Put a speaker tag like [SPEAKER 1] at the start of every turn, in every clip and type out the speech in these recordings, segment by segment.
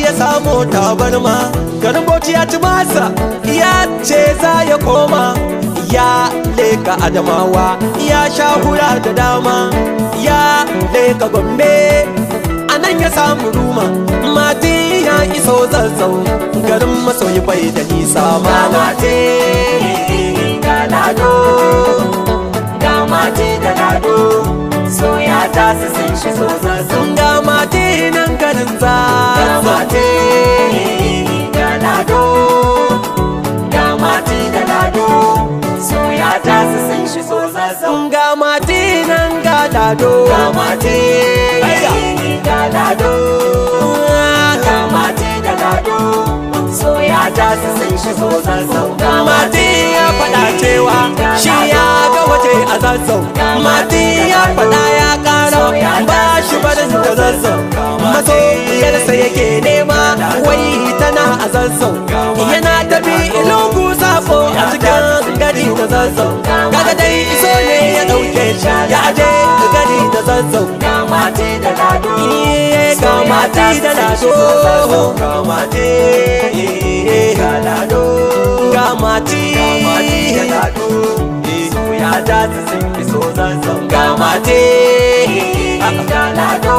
[SPEAKER 1] ya samo tabarma, garin Bauchi ya ci masa, ya ce za ya koma. Ya leka Adamawa, ya sha hura da dama, ya leka Gombe, anan ya samu ruma. Mati ya iso Zazzau, garin masoyi bai da nisa.
[SPEAKER 2] Mate ga Lado, ga Mate da Lado, soya ta su sun shigo Zazzau.
[SPEAKER 1] Ga Mati nan garin Zazzau.
[SPEAKER 2] Ga Mate ga Lado, ga Mate da Lado, soya ta su sun shigo Zazzau.
[SPEAKER 1] Ga Mati nan ga Lado.
[SPEAKER 2] Ga Mate ga Lado, ga Mate da Lado, soya ta su sun shigo Zazzau.
[SPEAKER 1] Mati ya faɗa cewa shi ya ga waje a Zazzau. Mati ya faɗa ya ƙara ba shi barin da Zazzau. Masoyiyarsa yake nema wai tana a Zazzau. Yana tafi lungu sako a cikin gari da Zazzau. Kaga dai iso ne ya ɗauke shi ya je gari da Zazzau.
[SPEAKER 2] Ga Mate da Lado,
[SPEAKER 1] Ga Mati da Lado.
[SPEAKER 2] ga Mate ga Lado,
[SPEAKER 1] Ga Mati
[SPEAKER 2] da Lado, soya ta su sun iso Zazzau.
[SPEAKER 1] Ga Mati
[SPEAKER 2] ga Lado,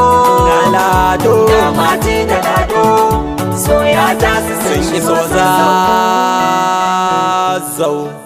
[SPEAKER 1] ga Lado.
[SPEAKER 2] ga Mate da Lado, soya ta su sun iso Zazzau.
[SPEAKER 1] Zazzau.